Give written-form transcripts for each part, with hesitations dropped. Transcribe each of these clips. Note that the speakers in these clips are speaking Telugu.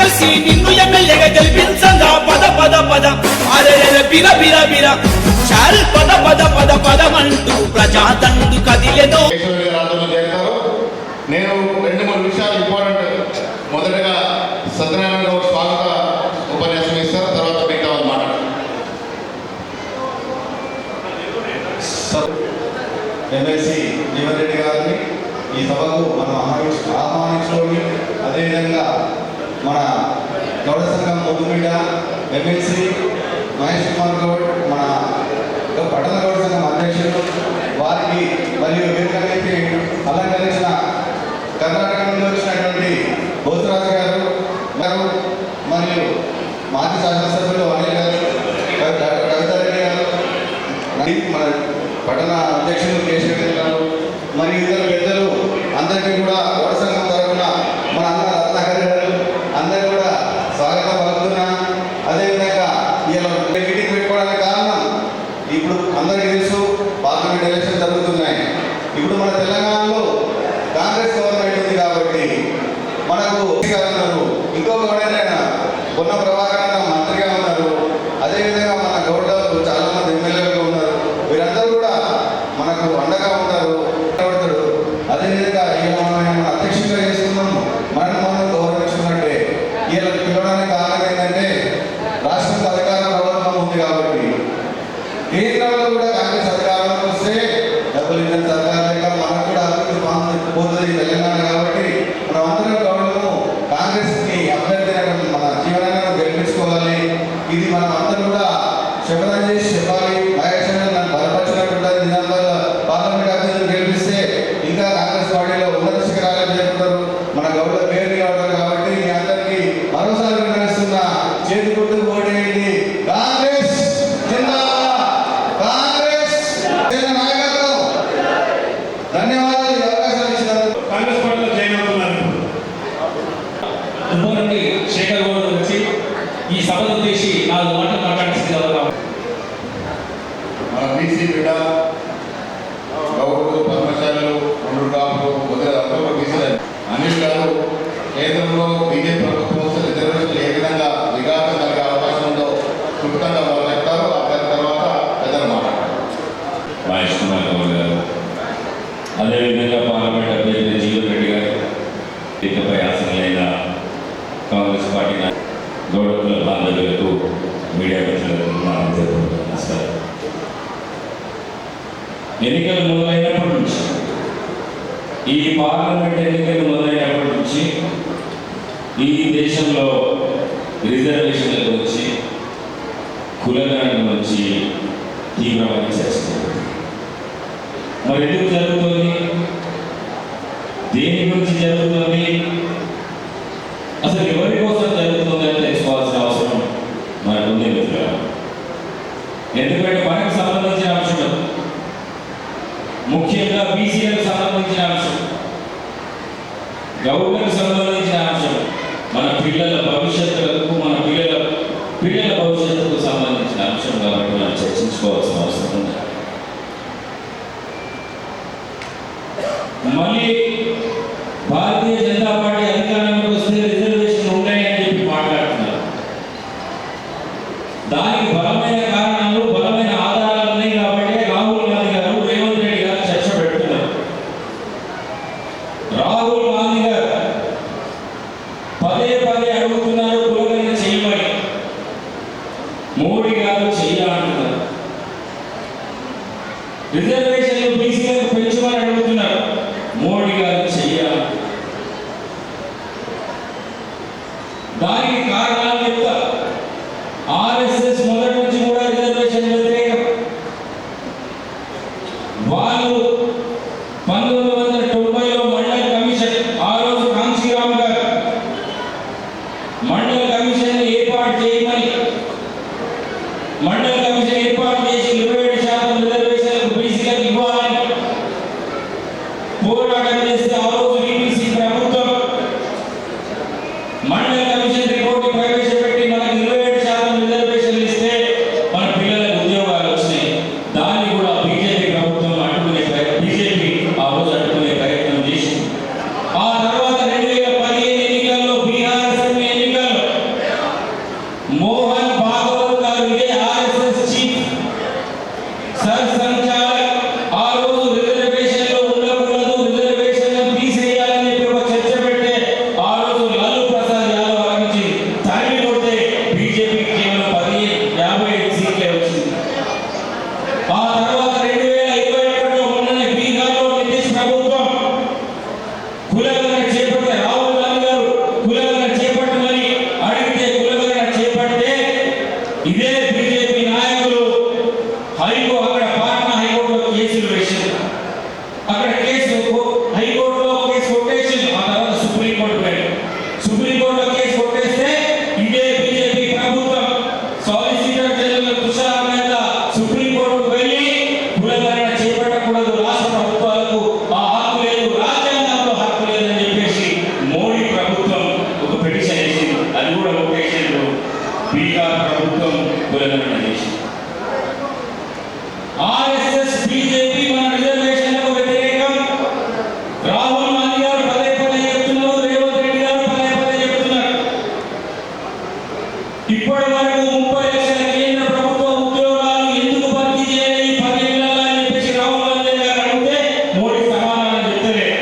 కలిసి నిన్ను ఎమ్మెల్యేగా గెలిపించంగా పద పద పద అరే బిర బిర బిర చాల్ పద పద పద పదమంటూ ప్రజాతండు కదిలేదో. నేను 2-3 విషయాలు ఇంపార్టెంట్. మొదటగా సత్యనారాయణ గౌడ్ స్వాగత ఉపన్యాసం ఇస్తారు, తర్వాత మిగతా వాళ్ళు మాట్లాడతారు. ఎమ్మెల్సీ జీవన్ రెడ్డి గారిని ఈ సభకు మనం ఆహ్వానించుకొని, అదేవిధంగా మన గౌడ సంఘం ముద్దుబిడ్డ ఎమ్మెల్సీ మహేష్ కుమార్ గౌడ్, మన పట్టణ గౌడ సంఘం అధ్యక్షులు వారికి మరియు వేదికకి అలంకరించిన కర్ణాటక నుండి వచ్చినటువంటి బోసరాజు గారు మరియు మాజీ శాసనసభ్యులు అనిల్ గారు, కవితారెడ్డి గారు, మన పట్టణ అధ్యక్షులు కేశవ్ గారు మరియు ఇతర పెద్దలు అందరికీ కూడా గౌడ సంఘం తరఫున మన అన్న రత్నాకర్ గారు అందరూ కూడా స్వాగతం పలుకుతున్నా. అదేవిధంగా ఇలా మీటింగ్ పెట్టుకోవడానికి కారణం ఇప్పుడు అందరికీ తెలుసు, పార్లమెంట్ ఎలక్షన్ జరుగుతున్నాయి. ఇప్పుడు మన తెలంగాణలో కాంగ్రెస్ గవర్నమెంట్ ఉంది కాబట్టి మనకు ఉన్నారు, ఇంకొక పొన్న ప్రభాకర్ మంత్రిగా ఉన్నారు, అదేవిధంగా మన గౌడలు చాలా మంది ఎమ్మెల్యేలుగా ఉన్నారు. వీరందరూ కూడా మనకు అండగా ఉంటారు. అదేవిధంగా మనం అధ్యక్షుడిగా చేస్తున్నాము, మనం గౌరవించుకున్నట్టే. వీళ్ళకి పిలవడానికి కారణం ఏంటంటే రాష్ట్రంలో అధికార ప్రభుత్వం ఉంది కాబట్టి, కేంద్రంలో కూడా కాంగ్రెస్ అధికారంలోకి వస్తే డబ్బులు ఇచ్చిన సర్కారు లేక మనకు కూడా అభివృద్ధి పోతుంది తెలంగాణ. కాబట్టి మనం అందరం గౌరవము కాంగ్రెస్ని అభ్యర్థి మన జీవనాన్ని గెలిపించుకోవాలి. ఇది మనం అందరం కూడా శపథం చేసి చెప్పాలి. మహేష్ నన్ను బలపరిచినట్టు నిజామాబాద్ పార్లమెంట్ అభ్యర్థులు గెలిపిస్తే ఇంకా కాంగ్రెస్ పార్టీలో ఉన్నత శిఖరాలు చేరుకుంటారు, మన గౌరవ పేరు కావడం. కాబట్టి మీ అందరికీ మరోసారి వినిపిస్తున్నా, చేతి గుర్తు ఓటేయండి. కాంగ్రెస్ జిందాబాద్, కాంగ్రెస్ నాయకత్వం. ధన్యవాదాలు ఈ అవకాశం ఇచ్చినందుకు. కాంగ్రెస్ పార్టీలో జాయిన్ అవుతున్నారు. దుబ్బనుండి శేఖర్ గౌడ్ వచ్చి ఈ సభను ఉద్దేశించి 4 మాటలు మాట్లాడిస్తుంది. మన బీసీ బిడ్డ గౌరవులు, పద్మశాలు, రెండు కాపులు, మొదలు బీసీ అనిల్ గారు కేంద్రంలో బీజేపీ ప్రభుత్వం రిజర్వేషన్లు ఏ విధంగా వికాసం కలిగే అవకాశం ఉందో క్లుప్తంగా వాళ్ళు చెప్తారు. దాని తర్వాత పెద్దలు మాట్లాడతారు. మహేష్ కుమార్ గౌడ్ గారు, అదేవిధంగా పార్లమెంట్ అభ్యర్థి జీవన్ రెడ్డి గారు, ఇకపై ఆసనలైన కాంగ్రెస్ పార్టీ గౌరవ బాంధవ్యులకు, మీడియా మిత్రులకు నమస్కారం. ఎన్నికలు మొదలైనప్పటి నుంచి, ఈ పార్లమెంట్ ఎన్నికలు మొదలైనప్పటి నుంచి ఈ దేశంలో రిజర్వేషన్ల గురించి, కులగణన గురించి తీవ్రమైన చర్చ జరుగుతుంది. మరి ఎందుకు జరుగుతుంది, దేని గురించి జరుగుతుంది, అసలు ఎవరి కోసం జరుగుతుంది అని తెలుసుకోవాల్సిన అవసరం మనకు ఉంది మిత్రులు. ఎందుకంటే మనకు సంబంధించిన అంశం, ముఖ్యంగా బీసీలకు సంబంధించిన అంశం, గౌడ్లకు సంబంధించిన అంశం, మన పిల్లల భవిష్యత్తులకు, మన పిల్లల భవిష్యత్తుకు సంబంధించిన అంశం. కాబట్టి మనం చర్చించుకోవాల్సిన అవసరం ఉంది. మళ్ళీ భారతీయ జనతా పార్టీ అధికారంలోకి వస్తే రిజర్వేషన్ ఉన్నాయని చెప్పి మాట్లాడుతున్నారు. దానికి బలమైన కారణాలు, బలమైన ఆధారాలు ఉన్నాయి. కాబట్టి రాహుల్ గాంధీ గారు, రేవంత్ రెడ్డి గారు చర్చ పెడుతున్నారు. రాహుల్ గాంధీ గారు పదే అడుగుతున్నారు కులగణన చేయమని, మోడీ గారు చేయాలంటున్నారు. రిజర్వేషన్లు బీసీలకు పెంచమని అడుగుతున్నారు, మోడీ గారు చేయాలి. దానికి కారణాలు చెప్తా. ఆర్ఎస్ఎస్ మొదటి నుంచి కూడా రిజర్వేషన్ వ్యతిరేకం. వాళ్ళు 1990లో మండల్ కమిషన్, ఆ రోజు కాంశీరామ్ గారు మండల్ కమిషన్ ఏర్పాటు చేయమని, మండల్ కమిషన్ ఏర్పాటు చేసి 27% రిజర్వేషన్లకు బీసీలకు ఇవ్వాలని పోరాటం చేస్తే ఆ రోజు టీపీసీ ప్రభుత్వం మండల్ కమిషన్ రిపోర్ట్ ప్రవేశపెట్టి మనకు 27% రిజర్వేషన్లు ఇస్తే మన పిల్లలకు ఉద్యోగాలు వచ్చినాయి. దాన్ని కూడా బీజేపీ ప్రభుత్వం బీజేపీ ఆ రోజు అడ్డుకునే ప్రయత్నం చేసింది. ఆ తర్వాత 2015 ఎన్నికల్లో, బీహార్ అసెంబ్లీ ఎన్నికల్లో అది కూడా ఒకేషన్లో బీహార్ ప్రభుత్వం కులగణన చేసింది. ఆర్ఎస్ఎస్ బీజేపీ మన రిజర్వేషన్లకు వ్యతిరేకం. రాహుల్ గాంధీ గారు పదే పదే చెప్తున్నారు, రేవంత్ రెడ్డి గారు పదే పదే చెప్తున్నారు. ఇప్పటి వరకు 30 లక్షల కేంద్ర ప్రభుత్వ ఉద్యోగాలు ఎందుకు భర్తీ చేయలేదు 10 ఏళ్లలో అని చెప్పేసి రాహుల్ గాంధీ గారు అడిగితే మోడీ సమాధానం చెప్తలేదు.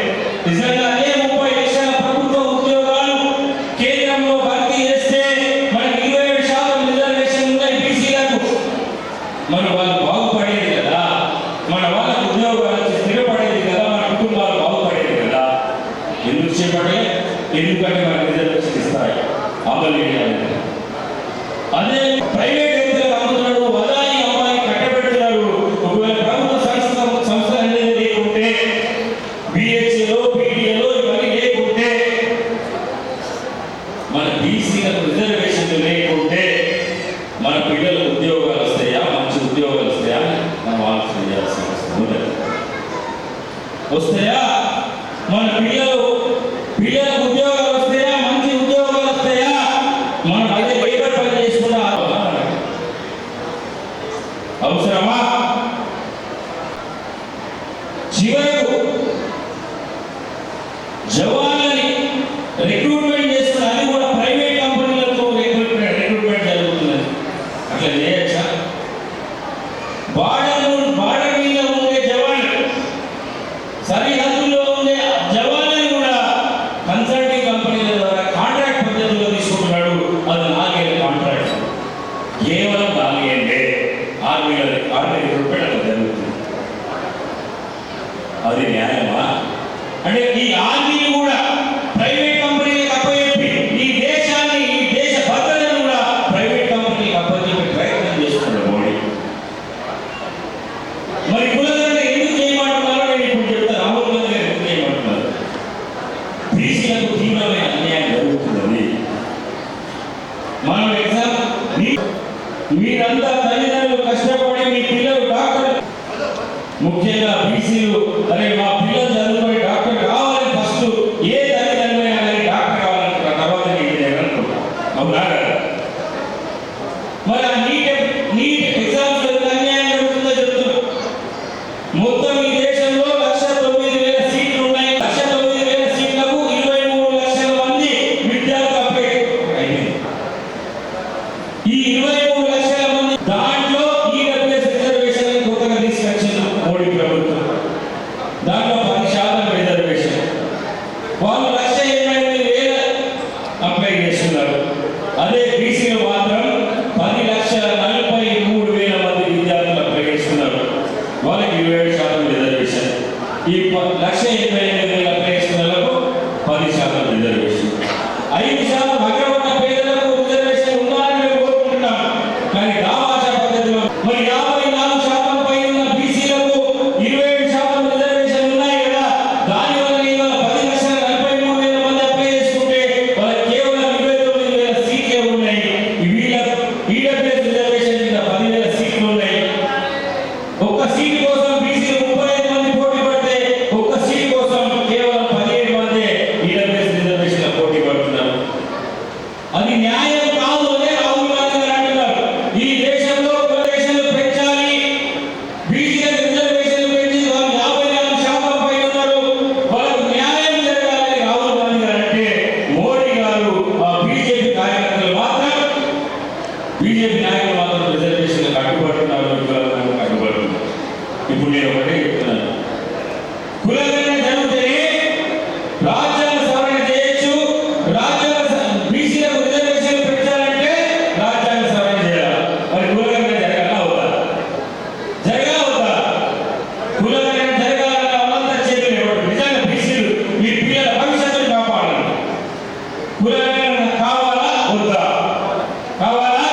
నిజంగా అదే 30 లక్షల ప్రభుత్వ ఉద్యోగాలు కేంద్రంలో భర్తీ చేస్తే మనకి 27% రిజర్వేషన్ ఉన్నాయి బీసీలకు. మన వాళ్ళు బాగుపడేది కదా, మన వాళ్ళకు ఉద్యోగాలు స్థిరపడేది కదా, మన కుటుంబాలు బాగుపడేది కదా. ఎందుకు చేపట్టే? ఎందుకంటే మన రిజర్వేషన్ ఇస్తాయి అమలు చేయాలి. అదే ప్రైవేట్ వ్యక్తులకు అమ్ముతున్నాడు, వదాని అమ్మాయి కట్టబెడుతున్నారు. ఒకవేళ ప్రభుత్వ సంస్థ అనేది లేకుంటే, బిహెచ్ఏలో పీడిఏలో ఇవన్నీ లేకుంటే, మన బీసీలకు రిజర్వేషన్లు లేకుంటే మన పిల్లలకు ఉద్యోగాలు వస్తాయా, మంచి ఉద్యోగాలు వస్తాయా మనం ఆలోచన చేయాల్సిన అవసరం ఉంది. వస్తాయా? మన పిల్లలకు ఉద్యోగాలు వస్తాయా, మంచి ఉద్యోగాలు వస్తాయా? మనం అదే లేబర్ పని చేసుకున్నా అవసరమా? చివరకు జవాన్లని రిక్రూట్మెంట్ చేస్తున్న అది కూడా ప్రైవేట్ కంపెనీలతో రిక్రూట్మెంట్ జరుగుతున్నది. అట్లా చేయొచ్చా? బార్డర్ మీద ఉండే జవాన్, సరిహద్దుల్లో ఉండే జవాన్లను కూడా కన్సల్టింగ్ కంపెనీల ద్వారా కాంట్రాక్ట్ పద్ధతిలో తీసుకుంటున్నాడు. అది 4 ఏళ్ళ కాంట్రాక్ట్, కేవలం 4 ఏళ్ళే ఆర్మీ రిక్రూట్మెంట్ అట్లా జరుగుతుంది. అది న్యాయమా? అంటే ఈ ఆర్మీని కూడా ప్రైవేట్ కంపెనీలకు అప్పచెప్పి ఈ దేశాన్ని, ఈ దేశ భద్రతను కూడా ప్రైవేట్ కంపెనీలకు అప్పచెప్పే ప్రయత్నం చేస్తున్నాడు మోడీ. మరి కులగణన ఎందుకు చేయమంటున్నారో నేను ఇప్పుడు చెప్తాను. రాహుల్ గాంధీ గారు ఎందుకు చేయమంటున్నారు? బీసీలకు తీవ్రమైన అన్యాయం జరుగుతుందని. మనం ఎగ్జామ్ మీరంతా తల్లిదండ్రులు కష్టపడి మీ పిల్లలు డాక్టర్, ముఖ్యంగా బీసీలు, అరే మా పిల్లలు చదువుకొని డాక్టర్ కావాలని ఫస్ట్ ఏ తల్లిదండ్రులు అయినా డాక్టర్ కావాలంటారు, తర్వాత ఇంజనీర్ అనుకుంటారు. అవునా? మరి ఆ నీట్ ఎగ్జామ్స్ అన్యాయం జరుగుతుందో చెప్తున్నారు. మొత్తం ఈ దేశంలో 1,09,000 సీట్లు ఉన్నాయి. 1,09,000 సీట్లకు 23 లక్షల మంది విద్యార్థులు అప్లై అయింది. ఈ 23 లక్షల మంది దాంట్లో ఈడబ్ల్యూఎస్ రిజర్వేషన్ కొత్తగా తీసుకొచ్చింది మోడీ ప్రభుత్వం. దాంట్లో 10% రిజర్వేషన్. వాళ్ళు 1,88,000 అప్లై చేస్తున్నారు. అదే బీసీలు మాత్రం 10,43,000 మంది విద్యార్థులు అప్లై చేస్తున్నారు. వాళ్ళకి 27% రిజర్వేషన్. ఈ 1,88,000 అప్లై చేస్తున్న వాళ్ళకు 10% రిజర్వేషన్. 5% అగ్రవర్ణ పేదలకు రిజర్వేషన్ ఉండాలని మేము కోరుకుంటున్నాం. కానీ దామాషా పద్ధతిలో మరి 54% పై ఉన్న బీసీలకు 27% రిజర్వేషన్ ఉన్నాయి కదా. దానివల్ల ఇవాళ 10,43,000 మంది అప్లై చేసుకుంటే వాళ్ళకి కేవలం 29,000 సీట్లే ఉన్నాయి. వీళ్ళకు ఈడబ్ల్యూఎస్ రిజర్వేషన్ కింద 10,000 సీట్లు ఉన్నాయి. ఒక్క సీటు కోసం బీసీలు 35 మంది పోటీ పడితే ఒక్క సీటు కోసం కేవలం 17 మంది ఈడబ్ల్యూఎస్ రిజర్వేషన్ పోటీ పడుతున్నారు. అది న్యాయం కాదు అనే రాహుల్ గాంధీ గారు అంటున్నారు. ఈ దేశంలో రిజర్వేషన్లు పెంచాలి, బీసీలకు రిజర్వేషన్లు పెంచి వాళ్ళు 54% పై ఉన్నారు, వాళ్ళకు న్యాయం జరగాలని రాహుల్ గాంధీ గారు అంటే, మోడీ గారు ఆ బీజేపీ నాయకులు మాత్రం రిజర్వేషన్లు కట్టుబడుతున్నారు, కట్టుబడుతున్నారు. ఇప్పుడు నేను ఒకటే చెప్తున్నాను, కులగణన జరిగితేనే రాజ్యాంగ సవరణ చేయొచ్చు. బీసీలకు రిజర్వేషన్లు పెంచాలంటే రాజ్యాంగ సవరణ చేయాలి. మరి కులగణన జరగాలా అవుతా? జరగావుతా? కులగణన జరగాలన్న వాళ్ళంతా చేతులు ఇవ్వడం. నిజంగా బీసీలు మీ పిల్లల భవిష్యత్తును కాపాడాలి. కులగణన కావాలా వద్దా? కావాలా?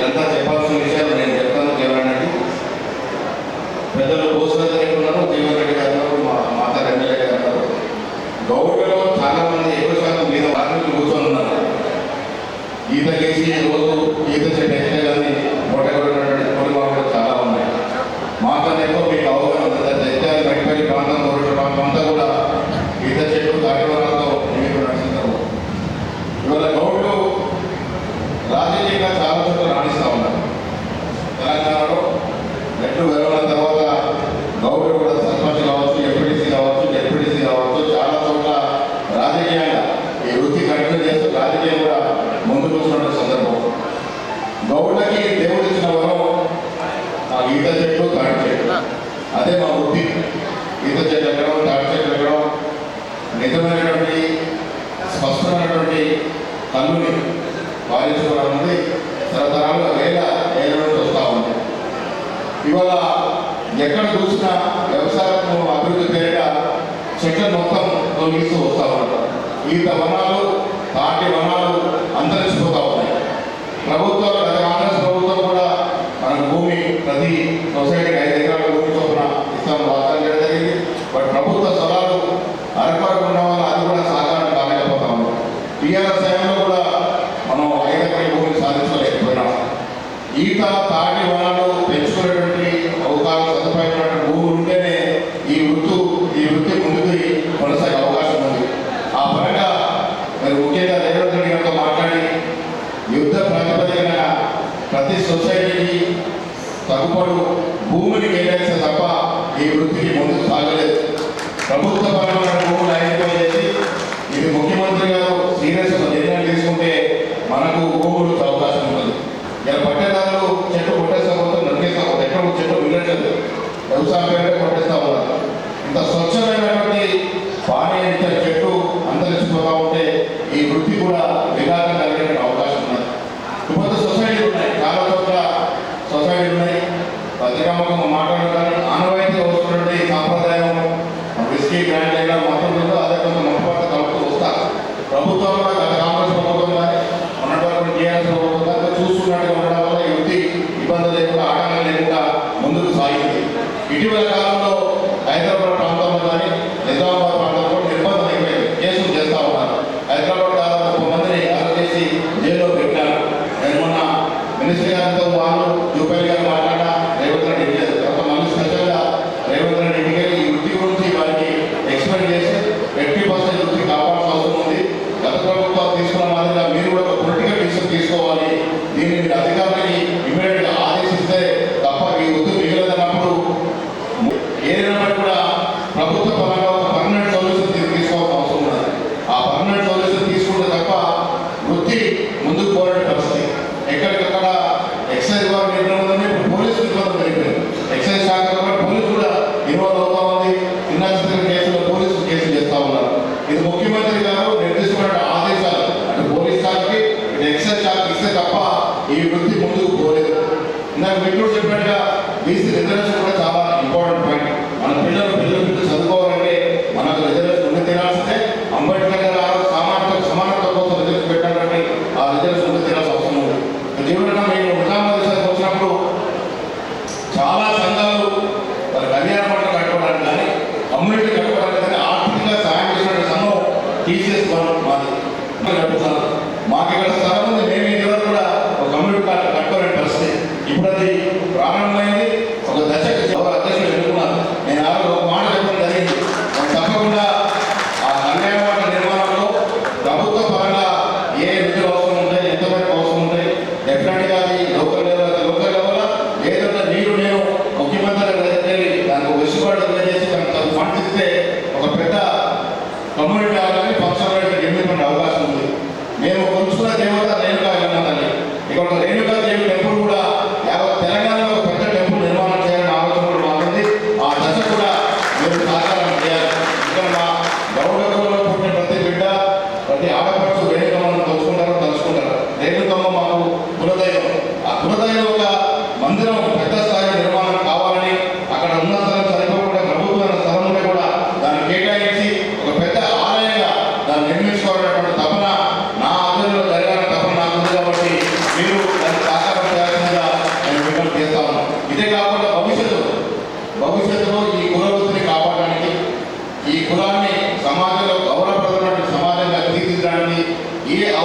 ఇదంతా చెప్పాల్సిన విషయాలు నేను చెప్తాను. జీవనానికి పెద్దలు కోసురెడ్డి గారు ఉన్నారు, జీవన్ రెడ్డి గారు ఉన్నారు, మా మాతా ఎమ్మెల్యే గారు ఉన్నారు. గౌడ్లో చాలా మంది ఎక్కువ శాతం మీద కార్మికులు కూర్చొని ఉన్నారు. ఈత గీసి రోజు ఈత చెట్టు ఎక్కేయాలని కొట్టగొట్టినటువంటి కుటుంబాలు చాలా ఉన్నాయి. మాకన్నా ఎక్కువ మీకు అవగాహన ఉంది. ఎత్తాలి బయటపల్లి ప్రాంతం, గౌరవ ప్రాంతం అంతా కూడా ఈత చెట్టు కాటివరాలతో మీరు నడుస్తున్నారు. ఇవాళ గౌడ్లు రాజకీయంగా చాలా చోట్ల రాణిస్తూ ఉన్నారు. తెలంగాణలో నెట్లు వెలవన తర్వాత గౌడ్లు కూడా సర్పంచ్ కావచ్చు, ఎంపీటీసీ కావచ్చు, డెప్యూటీసీ కావచ్చు, చాలా చోట్ల రాజకీయంగా ఈ వృత్తి కంటిన్యూ చేస్తూ రాజకీయం కూడా ముందుకు వచ్చిన సందర్భం. గౌడ్లకి దేవుడు ఇచ్చిన వరం ఆ ఈత చెట్టు, తాటి చెట్టు, అదే మా వృత్తి. ఈత చెట్టు ఎక్కడం, తాటి చెట్టు ఎక్కడం, నిజమైనటువంటి స్పష్టమైనటువంటి కళ్ళుని పాలించుకోవడం ఉంది. తరతరాలుగా వేల నుంచి వస్తూ ఉంది. ఇవాళ ఎక్కడ చూసినా వ్యవసాయం అభివృద్ధి పేరిట చెట్లను మొత్తం తొలగిస్తూ వస్తూ ఉన్నారు. ఈత వనాలు, తాటి వనాలు అంతరించిపోతూ ఉన్నాయి. ప్రభుత్వాలు, గత కాంగ్రెస్ ప్రభుత్వం కూడా మనకు భూమి ప్రతి సొసైటీకి 5 ఎకరాల భూమి చొప్పున ఇస్తాం వాగ్దానం చేయడం జరిగింది. బట్ ప్రభుత్వ స్థలాలు అరకొరకు ఉన్న వల్ల అది కూడా సాధారణ కాలేకపోతా ఉన్నాం. టీఆర్ఎస్ టైంలో కూడా మనం 5 ఎకరాల భూమిని సాధించలేకపోయినాం. ఈత, తాటి వనాలు పెంచుకునేటువంటి అవకాశం, సదుపాయమైనటువంటి భూములు ఉంటేనే ఈ వృత్తి ముందుకు కొనసాగే అవకాశం ఉంది. ఆ పరంగా మరి ముఖ్యంగా రేవంత్ రెడ్డి గారితో మాట్లాడి యుద్ధ ప్రాతిపదికన ప్రతి సొసైటీకి తగుపడు భూమిని కేటాయిస్తే తప్ప ఈ వృత్తికి ముందుకు సాగలేదు. ప్రభుత్వ పరమైన భూములు ఐడెంటిఫై చేసి ఇది ముఖ్యమంత్రి గారు సీరియస్ నిర్ణయం తీసుకుంటే మనకు భూములు అవకాశం ఉంటుంది. ఇలా పట్టేదారులు చెట్టు కొట్టేస్తా పోతే నరికేస్తా పోతే ఎక్కడ చెట్టు మిగలట్లేదు, వ్యవసాయం పేరు కొట్టేస్తా ఉన్నారు. ఇంత స్వచ్ఛమైనటువంటి పానీయ చెట్టు అంతరించిపోతూ ఉంటే ఈ వృత్తి కూడా విఘాతం కలిగే అవకాశం ఉన్నది. ఇప్పుడు సొసైటీలు ఉన్నాయి, చాలా చోట్ల సొసైటీలు ఉన్నాయి. పత్రికాముఖం మాట్లాడడానికి ఆనవాయితీ వస్తున్నటువంటి సాంప్రదాయం విస్కీ బ్రాండ్ అయినా మొత్తం అదే కొంచెం మొట్టమొదటి కలుపుతూ వస్తారు. ప్రభుత్వం కూడా గత కాంగ్రెస్ ప్రభుత్వం కానీ ఉన్నటువంటి టీఆర్ఎస్ ప్రభుత్వం కానీ చూస్తున్నట్టుగా ఉండడం వల్ల ఈ వృత్తి ఇబ్బంది లేకుండా, ఆటంకం లేకుండా ముందుకు సాగింది. ఇటీవల కాలంలో హైదరాబాద్ ప్రాంతంలో కానీ నిజామాబాద్ ప్రాంతంలో నిర్బంధం అయిపోయింది. కేసులు చేస్తూ ఉన్నారు. హైదరాబాద్ దాదాపు 30 మందిని అరెస్ట్ చేసి జైల్లో పెట్టారు. నేను మొన్న మినిస్టర్ గారితో వాళ్ళు జూపల్లి గారు మాట్లాడినా రేవంత్ రెడ్డి ఇంటికి తర్వాత మళ్ళీ స్పెషల్గా రేవంత్ రెడ్డి ఇంటికి ఈ వృత్తి గురించి వారికి ఎక్స్ప్లెయిన్ చేసి 80% వృత్తి కాపాడాల్సిన అవసరం ఉంది. గత ప్రభుత్వాలు తీసుకున్న మాదిరిగా మీరు కూడా ఒక పొలిటికల్ డిసిషన్ తీసుకోవాలి. దీన్ని మీరు అధికారులకి ఇమీడియట్గా ఆదేశిస్తే తప్ప ఈ వృత్తి మిగలదన్నప్పుడు ఏదైనా కూడా ప్రభుత్వ పరంగా ఒక పర్మనెంట్ సొల్యూషన్ తీసుకోవాల్సిన అవసరం ఉన్నది. ఆ పర్మనెంట్ సొల్యూషన్ తీసుకుంటే తప్ప వృత్తి ముందుకు పోరాడే పరిస్థితి. ఎక్కడికక్కడ ఎక్సైజ్ వారి నిర్ణయంలోనే ఇప్పుడు పోలీసులు ఇబ్బంది పెరిగిపోయింది. ఎక్సైజ్ శాఖలో కూడా పోలీసు కూడా ఇన్వాల్వ్ అవుతా ఉంది. చిన్న కేసులో పోలీసులు కేసులు చేస్తూ ఉన్నారు. ఇది ముఖ్యమంత్రి గారు నిర్దిష్టమైన ఆదేశాలు అటు పోలీస్ శాఖకి ఇటు ఎక్సైజ్ శాఖకి ఇస్తే తప్ప ఈ వృత్తి ముందుకు పోలేదు. ఇందాక మిత్రుడు చెప్పినట్టుగా బీసీ రిజర్వేషన్ కూడా చాలా ఇంపార్టెంట్ పాయింట్. మన పిల్లలు చదువుకోవాలంటే మనకు రిజర్వేషన్ ఉండి తినాల్సిందే. అంబేద్కర్ గారు సమానత్వం కోసం రిజర్వేషన్ పెట్టాలంటే ఆ రిజర్వేషన్ ఉండి తినాల్సిన అవసరం ఉంది. జీవనంగా మేము నిజామాబాద్ వచ్చినప్పుడు చాలా సంఘాలు వారి కళ్యాణ మండలి కట్టుకోవడానికి కానీ కమ్యూనిటీ కట్టుకోవడానికి కానీ ఆర్థికంగా సాయం చేసిన సంఘం తీసేసుకోవడం మాది కట్టుకున్నాను. మాకు ఇక్కడ స్థలం ఉంది, మేము ఈ వరకు కూడా ఒక కమ్యూనిటీ కట్టుకోలేని పరిస్థితి. ఇప్పుడు అది ప్రారంభమైంది. ఒక దశకు అధ్యక్షులు ఎన్నుకున్నారు. నేను ఒక మాట చెప్పడం జరిగింది. తప్పకుండా ఆ కళ్యాణ మండలి నిర్మాణంలో ప్రభుత్వ పరంగా ఏ నిధులు అవసరం ఉంటాయి, ఎంతవరకు అవసరం ఉంటాయి, డెఫినెట్గా అది లోకల్ లెవెల్ లేదంటే నేను ముఖ్యమంత్రి దానికి వెసులుబాటు చేసి దానికి ఫండ్స్ ఇస్తే ఒక పెద్ద కమ్యూనిటీ కావాలని ఫంక్షన్ నిర్మించుకునే అవకాశం ఉంది. మేము కొలుచుకున్న దేవత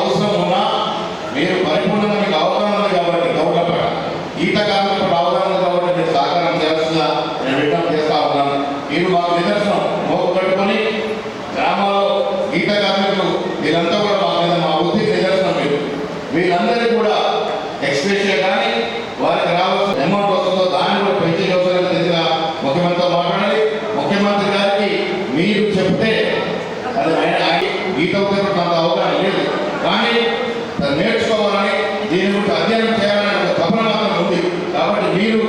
అవసరం ఉన్నా మీరు పరిపూర్ణంగా మీకు అవగాహన ఉంది కాబట్టి గౌరవపడ ఈత కార్మికులు అవగాహన ఉంది కాబట్టి మీరు సహకారం చేస్తుందా నేను విజ్ఞప్తి చేస్తా ఉన్నాను. మీరు మాకు నిదర్శనం మోపు కట్టుకొని గ్రామాల్లో ఈత కార్మికులు వీళ్ళంతా కూడా మా మీద మా వృత్తికి నిదర్శనం. మీరు వీళ్ళందరికీ కూడా ఎక్స్ప్రెషన్ కానీ వారికి రావాల్సిన అమౌంట్ వస్తుందో దాన్ని కూడా పెంచి వ్యవసాయం తెలిసిన ముఖ్యమంత్రితో మాట్లాడాలి. ముఖ్యమంత్రి గారికి మీరు చెప్తే అది గీత నాకు అవగాహన లేదు కానీ నేర్చుకోవాలని దీని గురించి అధ్యయనం చేయాలని ఒక తపన మాత్రం ఉంది. కాబట్టి మీరు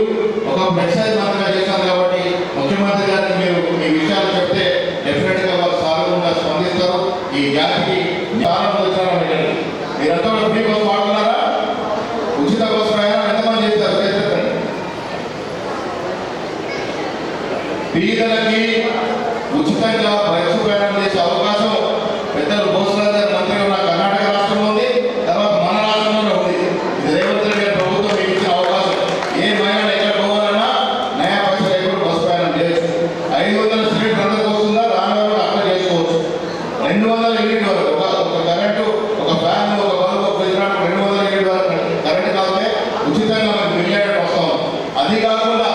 ఒక ఎక్సైజ్ మంత్రిగా చేశారు కాబట్టి ముఖ్యమంత్రి గారికి మీరు ఈ విషయాలు చెప్తే డెఫినెట్గా వారు సానుకూలంగా స్పందిస్తారు. ఈ జాతికి చాలా విచారం పెట్టండి. మీరంతా కూడా ఫ్రీ బస్ వాడుతున్నారా? ఉచిత బస్సు ప్రయాణం ఎంతమంది చేస్తారు చెప్పండి. పేదలకి ఉచితంగా బస్సు ప్రయాణం చేసే అవకాశం పెద్దలు భూషణ్ గారు మంత్రిగా ఉన్న కర్ణాటక రాష్ట్రంలో ఉంది, తర్వాత మన రాష్ట్రంలోనే ఉంది. ఇది రేవంత్ రెడ్డి గారి ప్రభుత్వం మీకు ఇచ్చిన అవకాశం. ఏ మహిళలు ఎక్కడ పోవాలన్నా నయా పైసలు ఎప్పుడు బస్సు ప్రయాణం చేయొచ్చు. 500 సీట్లు అందరికి వస్తుందా రాని వరకు అప్లై చేసుకోవచ్చు. 200 యూనిట్ వరకు ఒక కరెంటు ఒక ఫ్యాన్ ఒక బల్బు ఒక ఫ్రిడ్జ్ 200 యూనిట్ వరకు కరెంటు కాకపోతే ఉచితంగా మనకు బిల్లు వస్తాం. అది కాకుండా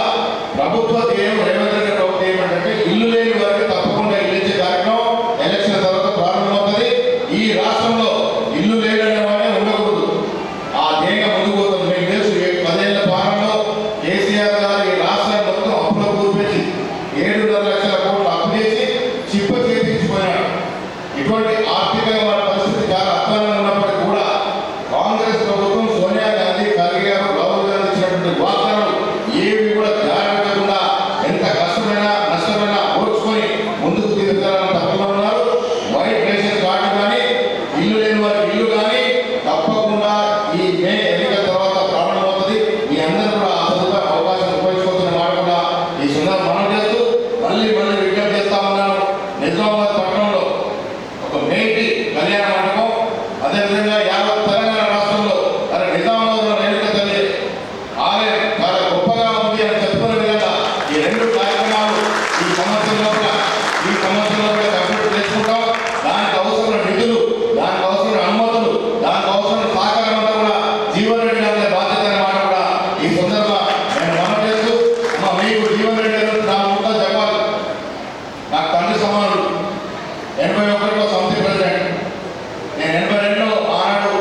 ప్రభుత్వ ధ్యేయం రేవంత్ రెడ్డి ప్రభుత్వం ఏమంటే ఇల్లు లేని వారికి తప్పకుండా ఇల్లు ఇచ్చే కార్యక్రమం ఎలక్షన్ తర్వాత ప్రారంభమవుతుంది. ఈ రాష్ట్రంలో ఇల్లు లేదనే వాడే ఉండకూడదు. ఆ ధ్యేయంగా ముందుకు పోతుంది. మీకు తెలుసు 10 ఏళ్ల పాలనలో కేసీఆర్ గారు ఈ రాష్ట్రాన్ని మొత్తం అప్పులో కూర్పించి 7.5 లక్షల కోట్లు అప్పు చేసి చిప్ప చేయించిపోయినాడు. ఇటువంటి ఆర్థికంగా వారి పరిస్థితి చాలా అధ్వానంగా ఉన్నప్పటికీ కూడా కాంగ్రెస్ ప్రభుత్వం సోనియా గాంధీ ఖర్గే గారు రాహుల్ గాంధీ ఇచ్చినటువంటి వాగ్దానాలు ఏవి కూడా జాగ్రత్తగా ఎంత కష్టమైనా నష్టమైనా ఓడ్చుకొని ముందుకు తీసుకెళ్లాలని తప్పకుండా ఉన్నారు. వైట్ రేషన్ కార్డు కానీ ఇల్లు లేని వారికి ఇల్లు కానీ తప్పకుండా ఈ మే ఎన్నికల తర్వాత ప్రారంభమవుతుంది. మీ అందరూ కూడా ఆ సదుపాయం అవకాశం ఉపయోగించుకోవాల్సిన మాట కూడా ఈ సందర్భంగా మనం చేస్తూ మళ్ళీ విజ్ఞప్తి చేస్తా ఉన్నాను. నిజామాబాద్ పట్టణంలో ఒక మేటి కళ్యాణ మండపం, అదేవిధంగా యావత్ తెలంగాణ రాష్ట్రంలో మరి నిజామాబాద్లో రేణుక తల్లి ఆలయం చాలా గొప్పగా ఉంది అని చెప్పుకునే విధంగా ఈ 2 కార్యక్రమాలు ఈ సంవత్సరంలో కంప్లీట్ చేసుకుంటాం. దానికి అవసరమైన నిధులు, దానికి అవసరమైన అనుమతులు, దానికి అవసరమైన సహకారం అంతా కూడా జీవన్ రెడ్డి గారి బాధ్యత అనే మాట కూడా ఈ సందర్భంగా నేను మనం చేస్తూ మీకు జీవన్ రెడ్డి గారు నా ముఖం చెప్పాలి. నాకు తండ్రి సమానుడు. 81లో సమితి ప్రెసిడెంట్. నేను 82లో ఆనాడు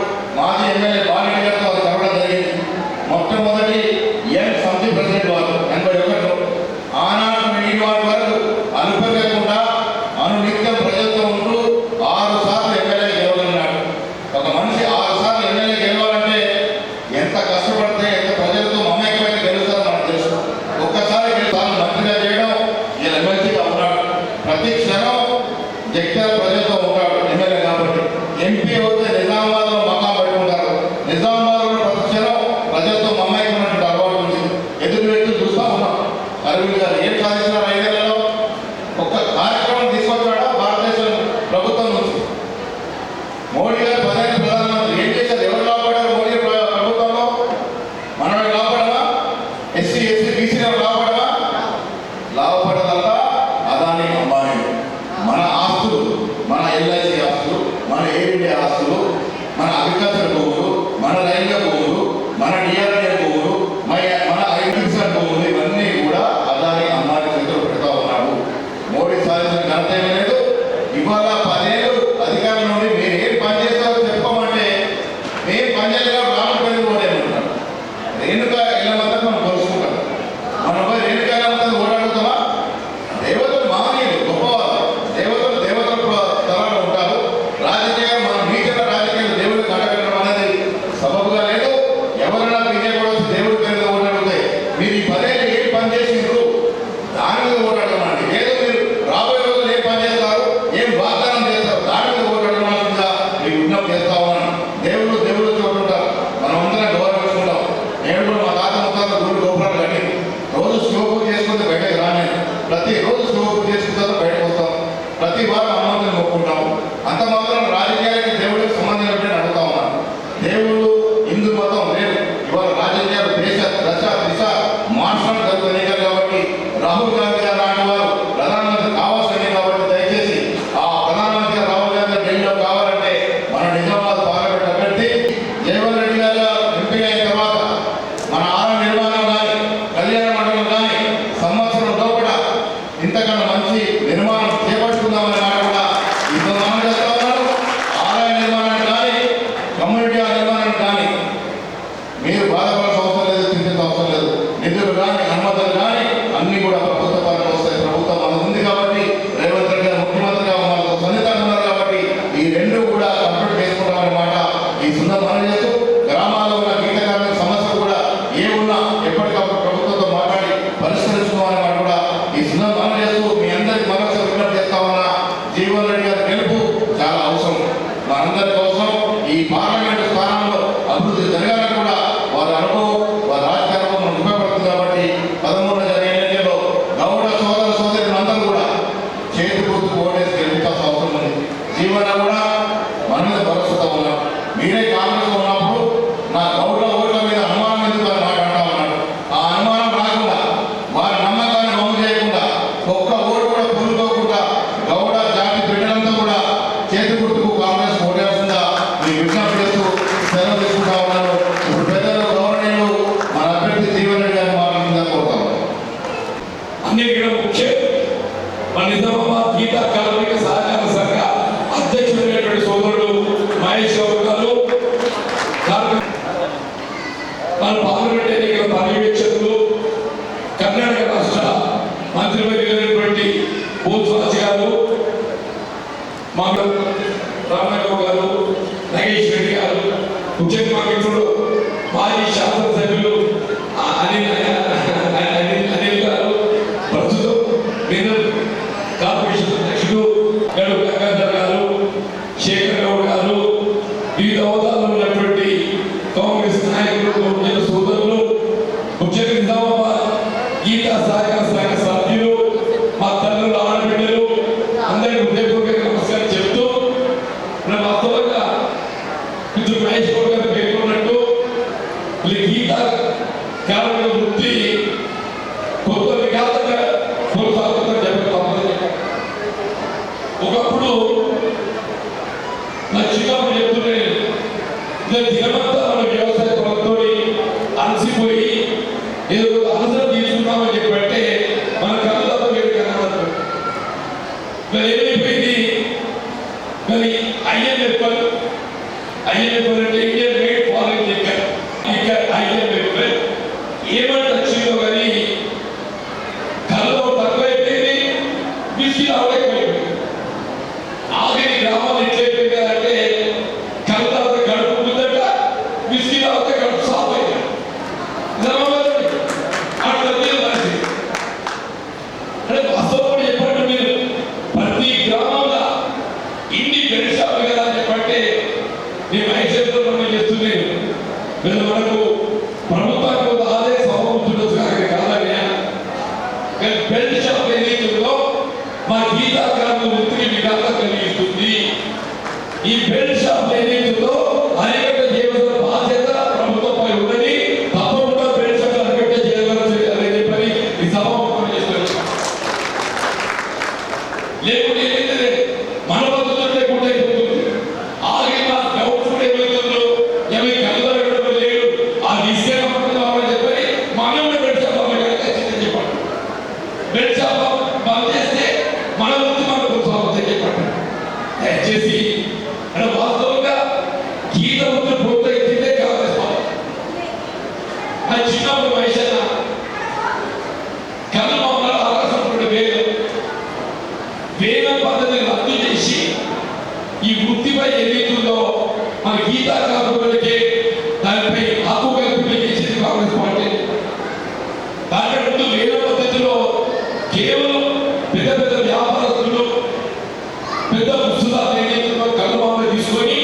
కమ్యూనిటీ నిర్మాణం కానీ మీరు బాధపడాల్సిన అవసరం లేదు, చింతించిన అవసరం లేదు. నిధులు కానీ అనుమతులు కానీ అన్ని కూడా ప్రభుత్వ పరంగా వస్తాయి. ప్రభుత్వం మనకు ఉంది కాబట్టి రేవంత్ రెడ్డి గారు ముఖ్యమంత్రిగా మనకు సన్నిహితంగా ఉన్నారు కాబట్టి ఈ రెండు కూడా కంప్లీట్ చేసుకుంటామన్నమాట. ఈ సుందర మనం చేస్తూ గ్రామాల్లో ఉన్న గీత కార్మిక సమస్యలు కూడా ఏ ఉన్నా ఎప్పటికప్పుడు ప్రభుత్వంతో మాట్లాడి పరిష్కరించుకోవాలన్నమాట కూడా ఈ సుందర మనం చేస్తూ మీ అందరికీ మరొకసారి విజ్ఞప్తి చేస్తా ఉన్నా. జీవన్ రెడ్డి గారి గెలుపు చాలా అవసరం, మనందరికీ అవసరం. ఈ పార్లమెంటు స్థానంలో అభివృద్ధి జరగాలని కూడా వారి అనుభవం, వారి రాజకీయ అనుభవం మనకు ఉపయోగపడుతుంది కాబట్టి 13 జరిగే ఎన్నికల్లో గౌడ సోదర సోదరులందరూ కూడా చేతి గుర్తుకు ఓటేసి గెలిపించాల్సిన అవసరం ఉంది. జీవన కూడా మన మీద భరోసాతో ఉన్నారు. మీరే కాంగ్రెస్ ఉన్నప్పుడు నా గౌడ ఓట్ల మీద అనుమానం ఎందుకు అని మాట్లాడుతూ ఉన్నాడు. ఆ అనుమానం రాకుండా వారి నమ్మకాన్ని అమలు చేయకుండా ఒక్క ఓటు కూడా పొందుకోకుండా గౌడ జాతి బిడ్డలంతా కూడా చేతి గుర్తుకు కాంగ్రెస్ ఓటేస్తుందా మీ విజ్ఞప్తి చేస్తూ సెలవు తీసుకుంటా ఉన్నాను. ఇప్పుడు పెద్దలు గౌరవనీయులు మన అభ్యర్థి జీవన్ రెడ్డి గారిని మాట్లాడుతుందా కోరుతా ఉన్నాను. అన్నిటికీ ముఖ్యం మన నిజామాబాద్ గీత కార్మిక సహకార సంఘ అధ్యక్షుడైనటువంటి సోదరుడు మహేష్ గౌడ్ గారు, మన పార్లమెంట్ ఎన్నికల పర్యవేక్షకులు, కర్ణాటక రాష్ట్ర మంత్రివర్యులైనటువంటి భూస్వాసి గారు, మా రామరావు గారు, నగేష్ రెడ్డి గారు, ముఖ్యంగా మా మిత్రుడు మాజీ శాసనసభ్యులు అనిల్ గారు, ప్రస్తుతం మినరల్ కార్పొరేషన్ అధ్యక్షుడు గడు గంగాధర్ గారు, శేఖర్ గౌడ్ గారు, వివిధ హోదాలో ఉన్నటువంటి కాంగ్రెస్ నాయకులు, ముఖ్య సోదరులు, ముఖ్యంగా నిజామాబాద్ గీతా సహకార సంఘ సభ్యులు, మా తల్లులు, ఆడబిడ్డలు అందరికీ హృదయపూర్వక నమస్కారం చెప్తూ వాస్తవంగా మిత్రుడు మహేష్ గౌడ్ గారు పేర్కొన్నట్టు గీత కార్మిక వృత్తి కొత్త విఘాతంగా కొనసాగుతుందని చెప్పి ఒకప్పుడు నా చిన్నప్పుడు చెప్తుంటే దినమంతా మన వ్యవసాయ పొలంతో అలసిపోయి ఏదో అవసరం తీసుకున్నామని చెప్పంటే మన కళ్ళతో వేరు కనబడతాం. ఏమైపోయింది కానీ IMF అంటే Indian made foreign liquor, IMF ఏమంటే వచ్చిందో కానీ కళ్ళలో తక్కువైపోయింది, విసిరి అవైపోయింది. ఆఖరి గ్రామాలు ఎట్లయిపోయింది అంటే కళ్ళ గడుపు ముందట విసిరి అవుతే గడుపు సాఫ్ అయింది. అట్లా పరిస్థితి అంటే వాస్తవం చెప్పండి. మీరు ప్రతి గ్రామంలో ఇన్ని బెడ్ షాపులు కదా అని చెప్పంటే నేను ఐశ్వర్యంతో మనం చేస్తున్నాను. మీరు మనకు ప్రభుత్వానికి ఒక ఆదాయ సమకూర్చుండొచ్చు కాదని బెడ్ షాప్ ఏదైతుందో మా గీతా కార్మిక వృత్తికి విఘాతం కలిగిస్తుంది. ఈ బెడ్ షాప్ ఏదైతుందో అరికట్ట చేయవలసిన బాధ్యత ప్రభుత్వంపై ఉన్నది. తప్పకుండా బెడ్ షాప్ అరికట్ట చేయవలసి అని చెప్పని ఈ సభ చేస్తున్నారు. లేకుంటే ఏమైతే మన బతుకులు లేకుండా అయిపోతుంది. ఆగి మా డౌట్ఫుల్ ఏమవుతుందో ఏమి కలదరగడం లేదు, ఆ తీసుకెళ్ళమని చెప్పని మనం బెడ్ షాప్ ఖచ్చితంగా చెప్పండి. బెడ్ షాప్ బంద్ చేస్తే మన వృత్తి మనకు కొనసాగుతుంది చెప్పండి దయచేసి. అంటే వాస్తవంగా గీత వృత్తి ప్రోత్సహించిందే కాంగ్రెస్ పార్టీ. అది చిన్నప్పుడు వయసు కలమమ్మల ఆకాశం వేల పద్ధతిని రద్దు చేసి ఈ వృత్తిపై ఏదైతుందో మన గీతా కార్మికులకి దానిపై హక్కు కల్పించేసింది కాంగ్రెస్ పార్టీ. దాని ముందు వేల పద్ధతిలో కేవలం పెద్ద పెద్ద వ్యాపారస్తులు, పెద్ద ముసుదాలు ఏదైతుందో కలమమ్మ తీసుకొని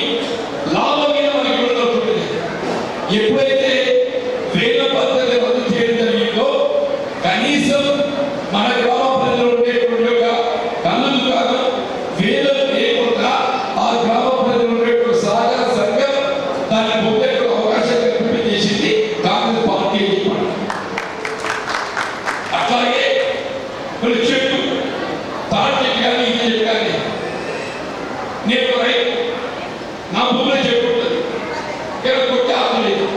లాభం మీద మనకి ఇవ్వడం. ఎప్పుడైతే వేల పద్ధతి రద్దు చేయడం జరిగిందో కనీసం మన గ్రామ ప్రజలు ఉండేటువంటి కళ్ళు దుకాణం వేలు లేకుండా ఆ గ్రామ ప్రజలు ఉండేటువంటి సహకార సంఘం దాన్ని పొందే అవకాశం కల్పించేసింది కాంగ్రెస్ పార్టీ. అట్లాగే కొన్ని చెట్టు తాటి చెట్టు కానీ ఇది చెట్టు కానీ నేను రైతు, నా భూమిలో చెట్టు ఉంటుంది, ఇక్కడ కొట్టి ఆకు లేదు.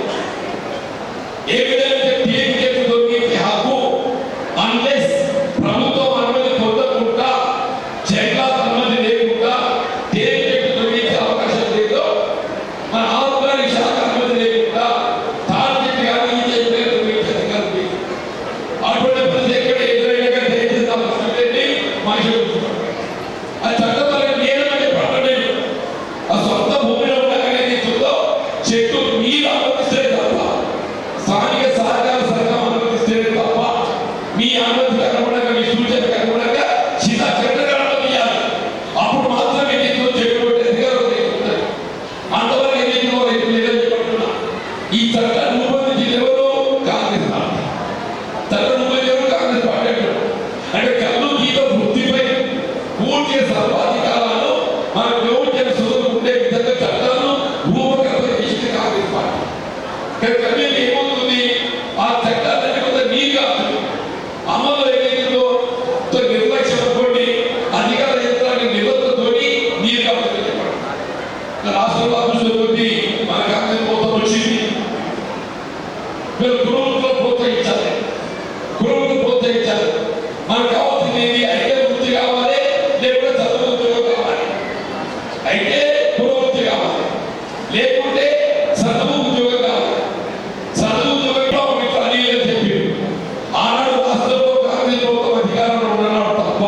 ఏ విధంగా తేనె చెట్టు దొరికి హక్కు అన్లెస్ ప్రభుత్వం అనుమతి పొందకుండా, జైలా అనుమతి లేకుండా తేనె చెట్టు దొరికే అవకాశం లేదో మన ఆత్మ చెట్టు మీరు అనుమతిస్తే తప్ప, స్థానిక సహకార సంఘం అనుమతిస్తే తప్ప, మీ అనుమతికి అనుగుణంగా మీ సూచనకు అనుగుణంగా చిన్న చెట్టు తీయాలి. అప్పుడు మాత్రమే ఎన్నికలో చెట్టు కొట్టే అధికారం ఉంటుంది. అంతవరకు ఎన్నికలో రైతు లేదని చెప్తున్నా. ఈ చట్టాన్ని రూపొందించింది ఎవరు? కాంగ్రెస్ పార్టీ. చట్టం రూపొందించారు కాంగ్రెస్ పార్టీ అంటారు. అంటే కళ్ళు గీత వృత్తిపై పూర్తి సర్వాధికారాలు మన ప్రభుత్వం చదువుకుంటే విధంగా చట్టాలను రూపకల్పన చేసింది కాంగ్రెస్ పార్టీ. కానీ ఏమవుతుంది, ఆ చట్టాలన్నీ కొంత నీరుగా అమలు ఏదైతుందో నిర్లక్ష్యం అనుకోండి, అధికార యంత్రాన్ని నిబద్ధతోటి నీరుగా రాష్ట్రంలో అభివృద్ధి కొద్ది మన కాంగ్రెస్ ప్రభుత్వం వచ్చింది. మీరు గురువులతో ప్రోత్సహించాలి, గురువులు ప్రోత్సహించాలి. మనకు కావాల్సింది ఏంటి? అయితే వృత్తి కావాలి, లేకపోతే చదువు ఉద్యోగం కావాలి. అయితే పురోవృత్తి కావాలి, లేకుంటే చదువు ఉద్యోగం కావాలి. చదువు ఉద్యోగంలో మీకు అనిల్ చెప్పి ఆనాడు రాష్ట్రంలో కాంగ్రెస్ ప్రభుత్వం అధికారంలో ఉన్నాడు తప్ప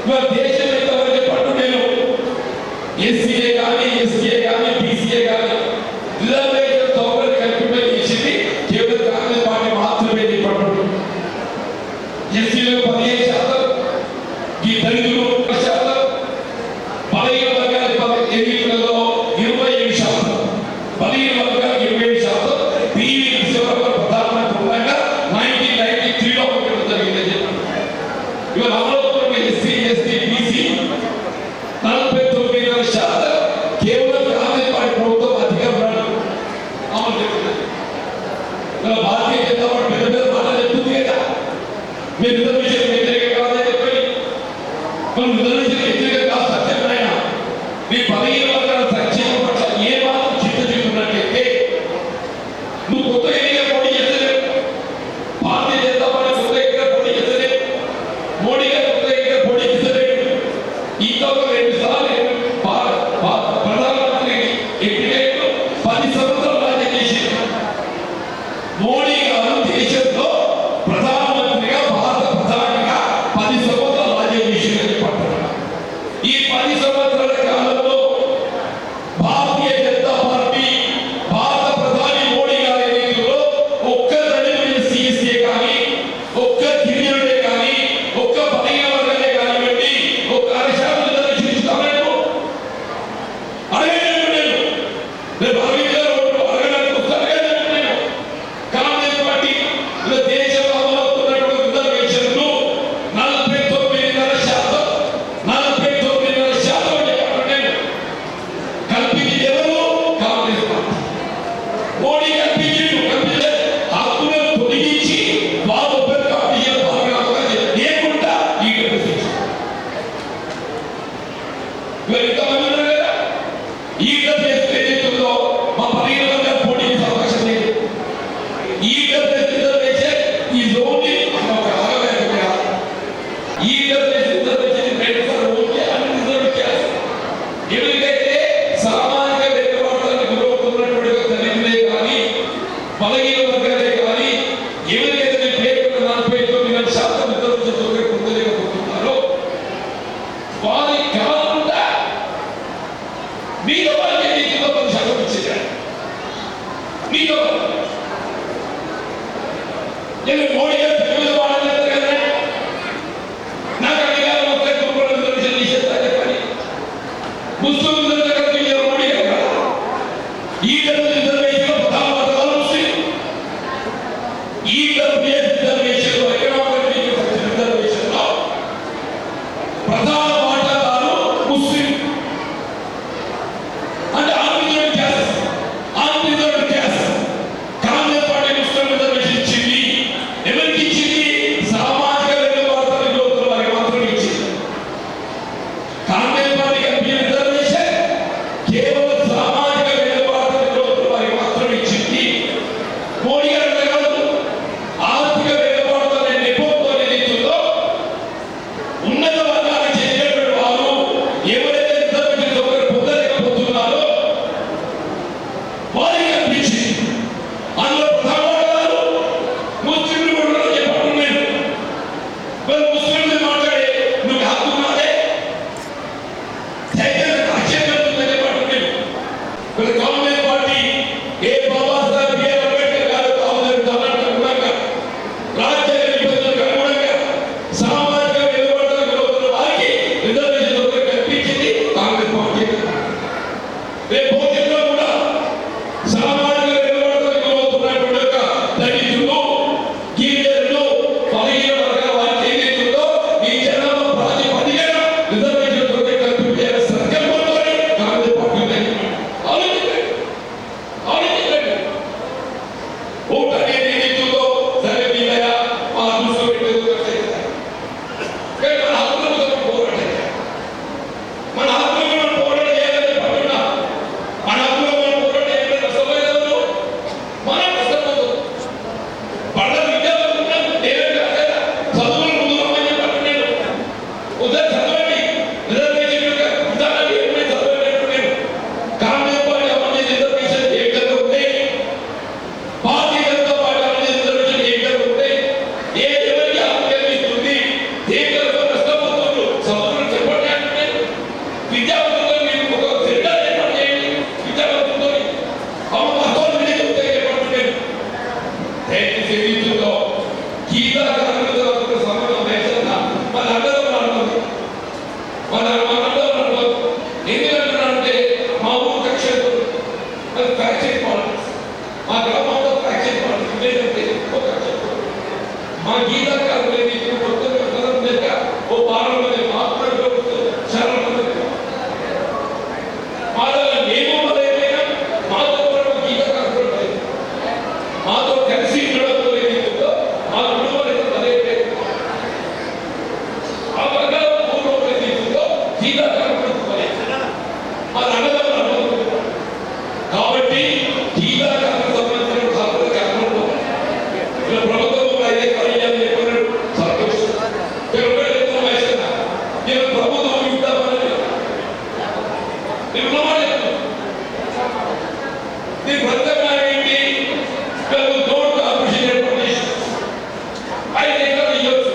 ఇవాళ దేశం ఎంతవరకు చెప్పండి. నేను ఎస్సీఏ కానీ, ఎస్టీఏ కానీ, బీసీఏ కానీ రిజర్వేషన్ సౌకర్యం కల్పింపై చేసింది కేవలం కాంగ్రెస్ పార్టీ మాత్రమే చెప్పండి. ఎస్సీలో 15%, ఈ దళితులు 10%, బలహీన వర్గాల ఎన్నికలలో 27%, బలహీన వర్గాల 27%. పివి నరసింహారావు ప్రధానమంత్రి ఉండగా 1993లో పెట్టడం జరిగిందని చెప్పారు. ఇవాళ అమలు ఎస్సీ, ఎస్టీ, బీసీ 49% కేవలం కాంగ్రెస్ పార్టీ ప్రభుత్వం అధికారంలో అమలు చేస్తున్నది. భారతీయ జనతా పార్టీ పెద్ద పెద్ద మాటలు చెప్తుంది కదా, మీరు రిజర్వేషన్ వ్యతిరేక కాదని చెప్పండి. మనం రిజర్వేషన్ వ్యతిరేక కాదు సత్యమైన మీ 15 వర్గాల సంక్షేమం పట్ల ఏ మాత్రం చిత్తచిత్తున్నట్లయితే నువ్వు కొత్త ఎన్నిక పోటీ చేస్తలేవు. భారతీయ జనతా పార్టీ కొత్త ఎన్నిక పోటీ చేస్తలేవు. మోడీ గారు కొత్త ఎన్నిక పోటీ చేస్తలేవు. ఇంకొక 2 సార్లు ప్రధానమంత్రి ఎన్నికలు 10 సంవత్సరాలు రాజ్యం చేసింది. మోడీ గారు దేశంలో ప్రధానమంత్రిగా, భారత ప్రధానిగా 10 సంవత్సరాలు రాజ్యం చేసిందని చెప్పంటారు. ఈ 10 సంవత్సరాల కాలంలో భారతీయ జనతా పార్టీ, భారత ప్రధాని మోడీ గారి ఎన్నికల్లో ఒక్క దళితుడి సిఎస్ఏ కానీ, ఒక్క గిరిజనుడే కానీ, ఒక్క బలహీన వర్గాలే కానివ్వండి, ఒక్క అరశాతం రిజర్వేషన్ అడగలేదు. నేను అరవింద్ గారు అడగడానికి వస్తాను నేను. కాంగ్రెస్ పార్టీ దేశంలో అమలవుతున్నటువంటి రిజర్వేషన్లు 49.5%, 49.5% చెప్పాను నేను. కల్పించింది ఎవరు? కాంగ్రెస్ పార్టీ. మోడీ కల్పించే హక్కులను తొలగించి వాళ్ళు లేకుండా ఈ ఎంతమంది ఉన్నారు కదా. ఈ ఏదైతుందో మా 15 వర్గాల పోటీ చేసే అవకాశం లేదు. ఈ రిజర్వేషన్ ఈ ఓన్లీ ఒక ఆగలేక ఈ రిజర్వేషన్ ఓన్లీ అన్ని రిజర్వ్ చేస్తారు. ఎవరికైతే సామాజిక వెనుకబాటులకు గురవుతున్నటువంటి దళితులే కానీ, బలహీన వర్గాలే కానీ, ఎవరికైతే పేర్కొన్న 49% రిజర్వేషన్ సౌకర్యం పొందలేకపోతున్నారో వారికి కాకుండా మీతో వాళ్ళకి ఎన్నికల్లో 10% ఇచ్చేసారు. మీతో నేను మోడీ గారు తెలుగులో మాట్లాడలేదు కదా, నాకు అధికారం వస్తే దుర్బల రిజర్వేషన్ తీసేస్తా చెప్పని ముస్లిం కల్పించారు మోడీ గారు. ఈ రిజర్వేషన్ ప్రధాన వర్గాలు ముస్లిం, ఈ రిజర్వేషన్ ఎకనామిక్ రిజర్వేషన్ లో ప్రధాన వాటాదారు ముస్లిం. అంటే unreserved caste Congress party Muslim reservation ఇచ్చింది. ఎవరికి ఇచ్చింది? సామాజిక వెనుకబాటులకు గురవుతున్న వారికి మాత్రమే ఇచ్చింది. కాంగ్రెస్ పార్టీ కల్పించిన రిజర్వేషన్ కేవలం సామాజిక వెనుకబాటులకు గురవుతున్న వారికి ఏ బాబాసాహెబ్ బిఆర్ అంబేద్కర్ గారు అనుగుణంగా రాజ్యాంగ నిబంధనలకు అనుగుణంగా సామాజిక వెలువడతలకు లోపల వారికి రిజర్వేషన్ కల్పించింది కాంగ్రెస్ పార్టీ. రేపు భవిష్యత్తులో కూడా సామాజిక వెలువడతలకు లోతున్నటువంటి దళితులు, గిరిజనులు, బలహీన వర్గాల వారికి ఏదైతుందో ఈ జనాభా ప్రాతిపదికన రిజర్వేషన్ కల్పించే సంకల్పంతో కాంగ్రెస్ పార్టీ ఆలోచించండి. ఓటు అనేది ఏదైతుందో సరే మీదయ మా దృష్టిలో పెట్టేది కానీ మన హక్కుల కోసం పోరాటం, మన హక్కుల మనం పోరాటం చేయాలని పట్టున్నా, మన హక్కుల మనం పోరాటం చేయాలని నష్టపోయేదారు మనం నష్టపోతాం. పడ విద్యార్థులు దేవేంద్ర చదువులు ముందు రమ్మని పట్టున్నాను. ఉదయం చదవండి రిజర్వేషన్ యొక్క విధానాన్ని ఏమైనా చదవలేదు. నేను కాంగ్రెస్ పార్టీ అమలు చేసే రిజర్వేషన్ ఏ విధంగా ఉంటాయి, భారతీయ జనతా పార్టీ అమలు చేసే రిజర్వేషన్ ఏ విధంగా ఉంటాయి, ఏ ఎవరికి ఆలోచిస్తుంది, దేశంలో నష్టపోతున్నారు చదువులు చెప్పండి అంటే విద్యావంతులు మీరు ఒక సెంటర్ ఏర్పాటు చేయండి. విద్యావంతులతో వాస్తవాలు వినియోగిస్తే చెప్పండి. దయచేసి రీతిలో గీతా కార్మికులకు సంబంధం వేసిన మన అందరం అనుకోదు, మన అందరం అనుకోదు. ఎందుకంటే మా ఊరు కక్షలు అది ఫ్యాక్షన్ పాలిటిక్స్, మా గ్రామంలో ఫ్యాక్షన్ పాలిటిక్స్ లేదంటే ఒక మా గీతా కార్మికులు మొత్తం లేక ఓ పార్లమెంట్ మాత్రమే చాలా మంది మాలో మేము మొదలైపోయినా మాతో పాటు గీతా కార్మికులు మాతో కలిసి ఉండడంతో ఏదైతుందో మా కుటుంబానికి మొదలైపోయింది. ఆ వర్గాల పూర్వం ఏదైతుందో గీతా కార్మికులకు మా అన్నదమ్ములు అనుకుంటున్నాం. కాబట్టి గీతా కార్మికులకు సంబంధించిన కార్మికులకు అర్థంలో ఇలా ప్రభుత్వం అయితే కళ్యాణం చెప్పారు సంతోషం. నేను ప్రభుత్వం ఇద్దామని నేను దీని ఫలితంగా ఏంటి? కోర్టు ఆపరేషన్ ఏర్పాటు చేసి 5 ఎకరాలు ఇవ్వచ్చు.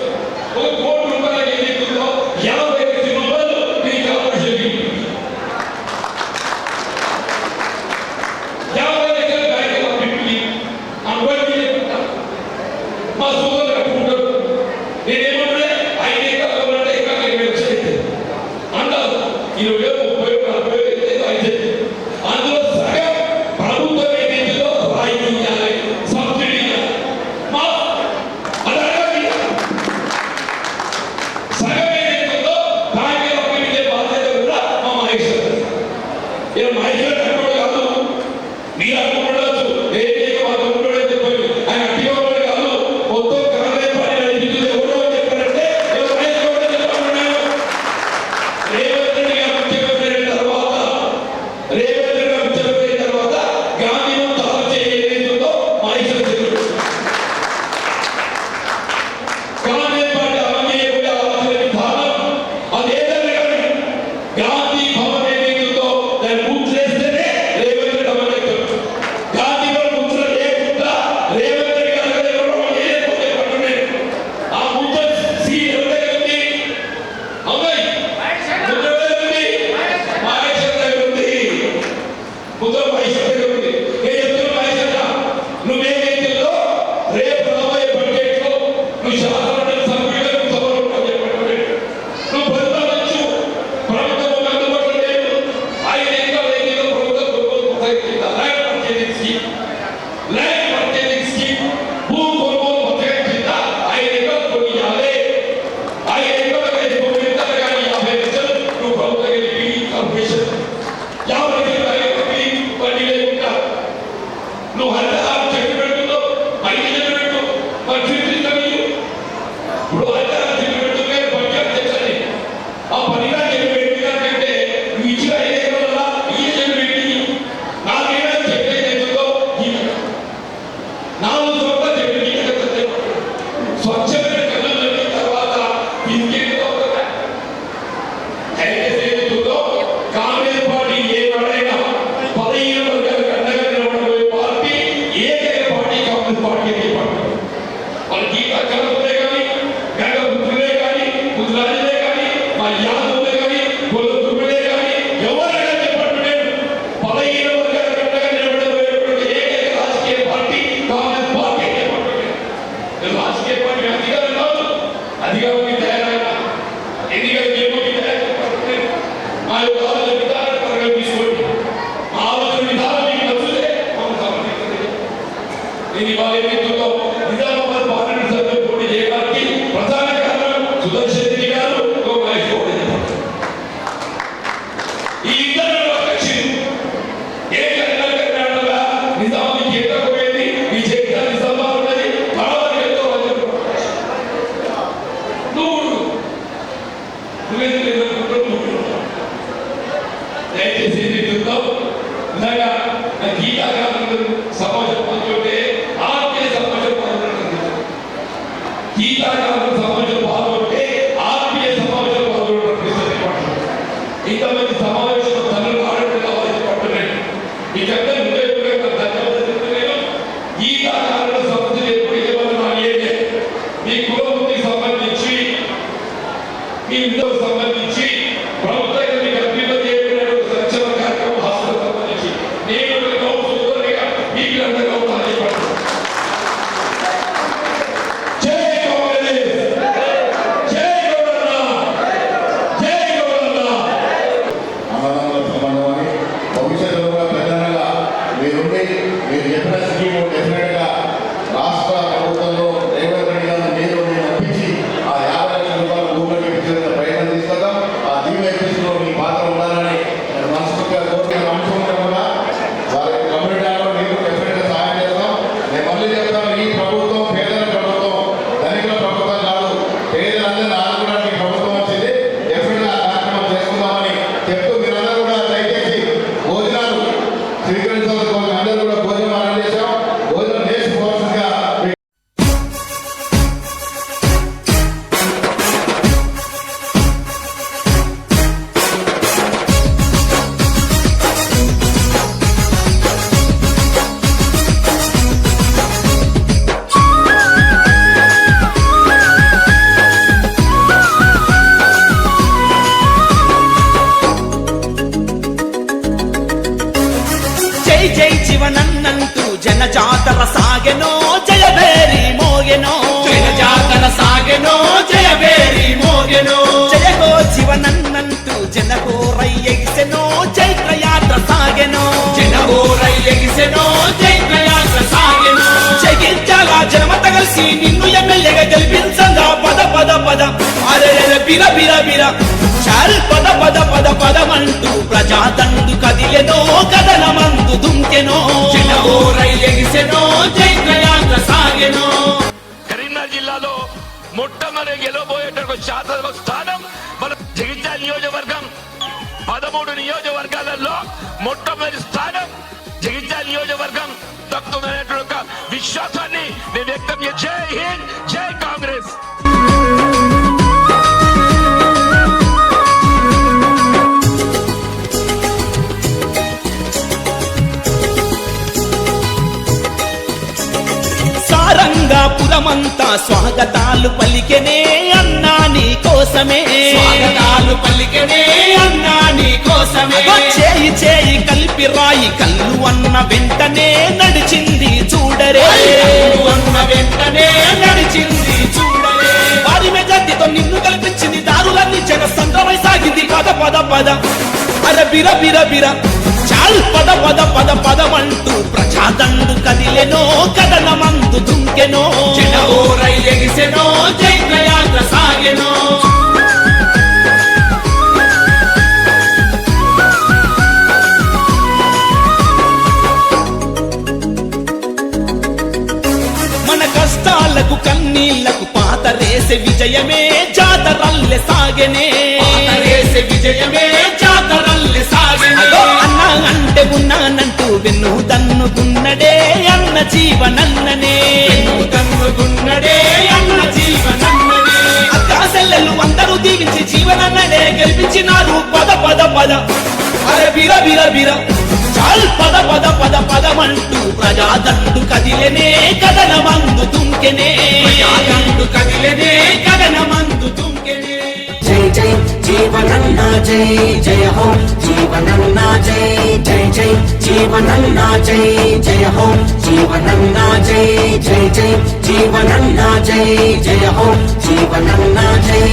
ఒక కోటి రూపాయలు ఏదైతుందో 50 లక్షల రూపాయలు దీనికి ఆపరేషన్ 50 లక్షల బ్యాంకులో పెట్టి అనుభవం మా సోదరులు కట్టుకుంటారు. నేనేమంటే 5 ఎకరాలు అంటే ఎకరాలు 20 లక్షలు అయితే అంటారు. 20, 30, 40 అయితే 5. అందులో సగం ప్రభుత్వం ఏదైతుందో రాయితీ ఇవ్వాలి, సబ్సిడీ ఇవ్వాలి. మా అలాగే సగం ఏదైతుందో బ్యాంకులో పెట్టే బాధ్యత కూడా మా మహేశ్వర్. ఇలా మహేశ్వర్ కట్టుకోవడం కాదు, మీరు అనుకుంటున్నారు ఏదైతే మా తమ్ముడు చెప్పండి ఆయన అట్టిగా కాదు. మొత్తం కాంగ్రెస్ పార్టీ నడిపించింది ఎవరో చెప్పారంటే మహేశ్వర్ చెప్పాను. రేవంత్ రెడ్డి గారు ముఖ్యమంత్రి అయిన తర్వాత గాంధీ తాను ఏదైతుందో మహేశ్వర్ చెప్పారు. కాంగ్రెస్ పార్టీ అమలు చేయకుండా ఆలోచన విధానం అదేదన్నా కానీ గాంధీ భవన్ ఏదైతుందో దాన్ని ముద్రేస్తేనే రేవంత్ రెడ్డి అమలు చేస్తారు. గాంధీ భవన్ ముద్ర లేకుండా రేవంత్ రెడ్డి గారు ఎవరో ఏదైతే పట్టున్నారు. ఆ ముద్ర ఎవరి ఉంది? అమ్మాయి ముద్ర ఉంది, మహేశ్వర్ దగ్గర ఉంది. ముద్ర మహేశ్వర్ దగ్గర ఉంది. నేను చెప్తున్నా మహేశ్వర్, నువ్వేదైతుందో రేపు రాబోయే బడ్జెట్లో నువ్వు శాసనమండలి సభ్యులుగా సభలో చెప్పండి. నువ్వు పరిపాలించు. ప్రభుత్వం అందుబాటులో లేదు. 5 ఎకరాలు ఏదైతే ప్రభుత్వం కొనుగోలు ల్యాండ్ పర్చేజింగ్ స్కీమ్ భూ కొనుగోలు పథకం కింద 5 ఎకరాలు కొనియాలి. 5 ఎకరాలకు 5 ఎకరాలు కానీ 50 లక్షలు నువ్వు ప్రభుత్వం కార్పొరేషన్ 50 లక్షలు వడ్డీ లేకుండా నువ్వు హరితహారం చెట్టు పెడుతున్నావు. 5 చెట్లు పెట్టు, మరి చూపిస్తాను. ఇప్పుడు హరితహారం చెట్టు పెడుతుంటే బడ్జెట్ తెచ్చండి. ఆ 10 చెట్లు పెట్టినట్టే నువ్వు ఇచ్చిన 5 ఎకరాల ఈ చెట్లు పెట్టి 4 ఎకరాల చెట్లు ఏదైతుందో నేను ఇవాళ ఎన్నికల్లో నిజామాబాద్ పార్లమెంట్ సభ్యులు పోటీ చేయడానికి ప్రధాన కారణం సుదర్శన్ రెడ్డి గారు మహేష్ గౌడ్. ఈ ఇద్దరు కక్షలు ఏ కర్ణాటకగా నిజామాబాద్ ఎక్కకపోయింది. ఈ చరిత్ర నిజామాబాద్ ఉన్నది. పర్వాలేదు ఎంతో దయచేసి నిజంగా గీతాకారులు సమాజం పాల్గొంటే ఆత్మీయ సమాజం పాల్గొంటుంది. గీతాకారులు సమాజం పాల్గొంటే ఆత్మీయ సమాజం పాల్గొంటుంది. ఇంతమంది సమావేశంలో తల్లు ఆడటం కావాలని పట్టున్నాయి. మీకంతా హృదయపూర్వక ధన్యవాదాలు చెప్తున్నాను. గీతాకారుల సమస్యలు ఎప్పుడు ఏమన్నా అయ్యేదే మీ కులవృత్తికి సంబంధించి మీ విధులకు సంబంధించి ప్రభుత్వంగా మీకు అభివృద్ధి చేయబడిన సంక్షేమ కార్యక్రమం హాస్టల్ సంబంధించి నేను సోదరుడిగా మీకు అండగా ఉండాలని పడుతున్నాను. జై కాంగ్రెస్, జై గౌరన్న, జై గౌరన్న. అన్నదమ్ముల సంబంధం అని భవిష్యత్తులో కూడా ప్రధానంగా మీరుండి మీరు చెప్పిన స్కీము డెఫినెట్గా రాష్ట్ర ప్రభుత్వంలో రేవంత్ రెడ్డి గారిని నేను ఒప్పించి ఆ 50 లక్షల రూపాయలు భూమికి ఇచ్చేందుకు ప్రయత్నం తీసుకుందాం. ఆ దీవెన్లో మీ పాత్ర ఉండాలని నేను మనస్ఫూర్తిగా కోరుకునే అంశం కూడా వారి కమ్యూనిటీలో నేను డెఫినెట్గా సహాయం చేస్తాం. నేను మళ్ళీ చెప్తాను, ఈ ప్రభుత్వం పేదల ప్రభుత్వం, ధనికుల ప్రభుత్వం కాదు. పేదలందరినీ ఆదుకోవడానికి ప్రభుత్వం వచ్చింది. డెఫినెట్గా ఆ కార్యక్రమం చేసుకుందామని చెప్తూ మీరందరూ కూడా దయచేసి భోజనాలు స్వీకరించవలసిన అందరూ కూడా భోజనం ఆనంద చేశాం. భోజనం చేసుకోవాల్సిందిగా జై జై జీవనన్నంటూ జన జాతర సాగెనో జయభేరి మోగెనో. జన జాతర సాగెనో జయభేరి మోగెనో. జయగో జీవనన్నంటూ జనగోరయ్యెగిసెనో చైత్రయాత్ర సాగెనో. జనగోరయ్యెగిసెనో చైత్రయాత్ర సాగెనో. జగించాల జనమత కలిసి నిన్ను ఎమ్మెల్యేగా గెలిపించంగా పద పద పద అరే బిర బిర బిర చాల్ పద పద పద పదమంటూ ప్రజాదండు కదిలెనో కదలమందు దుంకెనో. జనగోరయ్యెగిసెనో చైత్రయాత్ర సాగెనో. కరీంనగర్ జిల్లాలో మొట్టమొదటి గెలవబోయేటటువంటి శాసనసభ స్థానం మన జగిత్యాల నియోజకవర్గం. 13 నియోజకవర్గాలలో మొట్టమొదటి స్థానం జగిత్యాల నియోజకవర్గం దక్కుతుందనేటువంటి ఒక విశ్వాసాన్ని నేను వ్యక్తం చేసి జై హింద్, జై కాంగ్రెస్. సారంగాపురమంతా స్వాగతాలు పలికెనే అన్నా నీ కోసమే. స్వాగతాలు పలికెనే అన్నా నీ కోసమే. చేయి చేయి కలిపి రాయి కళ్ళు అన్న వెంటనే నడిచింది చూడరే. అన్న వెంటనే నడిచింది చూడరే. వారి మెజార్టీతో నిన్ను కల్పించింది. దారులన్నీ జన సంద్రమై సాగింది. పద పద పద అర బిర బిర బిర చాల్ పద పద పద పదమంటూ ప్రజాదండు కదిలెనో కదలమందు దుంకెనో. జనగోరయ్యెగిసెనో చైత్రయాత్ర సాగెనో. మన కష్టాలకు కన్నీళ్లకు పాతరేసే విజయమే జాతరల్లె సాగెనే. పాతరేసే విజయమే జాతరల్లె సాగెనే. అన్నా అంటే ఉన్నానంటూ వెన్ను తన్నుకున్నడే అన్న జీవనన్ననే. వెన్ను తన్నుకున్నడే అన్న జీవనన్ననే. అక్కాసెల్లెలు అందరూ దీవించి జీవనన్ననే గెలిపించినారు. పద పద పద అరే బిర బిర బిర చాల్ పద పద పద పదమంటూ ప్రజాదండు కదిలెనే కదలమందు దుంకెనే. ప్రజాదండు కదిలెనే కదలమందు దుంకెనే. జై జై జీవనన్నా జై జయ హో జీవనన్నా జై జై జై జీవనన్నా జై జయ హో జీవనన్నా జై జై జై జీవనన్నా జై జయ హో జీవనన్నా జై.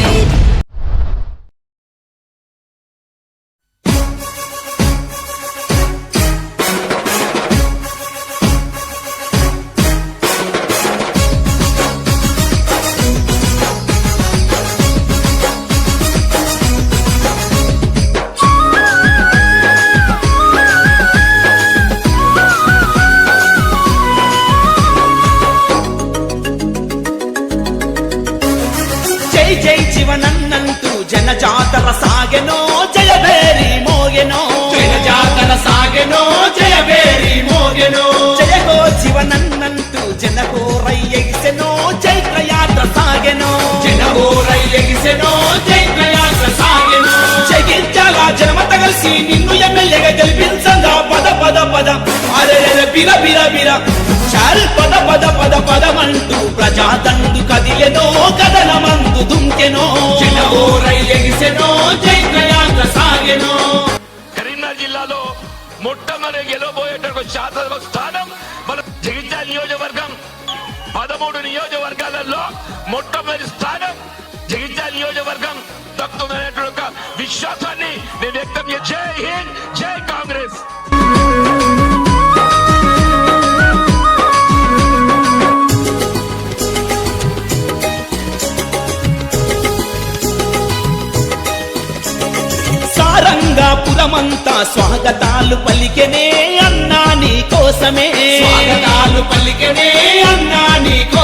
బిర బిర బిర చాల్ పద పద పద పదమంటూ ప్రజాదండు కదిలెనో కదలమందు దుంకెనో జనమో రైలెగిసెనో జైత్రయాత్ర సాగెనో. కరీంనగర్ జిల్లాలో మొట్టమొదటి గెలవబోయేటటువంటి శాసనసభ స్థానం మన జగిత్యాల నియోజకవర్గం. 13 నియోజకవర్గాలలో మొట్టమొదటి స్థానం జగిత్యాల నియోజకవర్గం దక్కుతుందనేటువంటి ఒక విశ్వాసాన్ని నేను వ్యక్తం చేసి జై హింద్, జై కాంగ్రెస్. సారంగాపురమంతా స్వాగతాలు పలికెనే అన్నా నీ కోసమే, స్వాగతాలు పలికెనే అన్నా నీ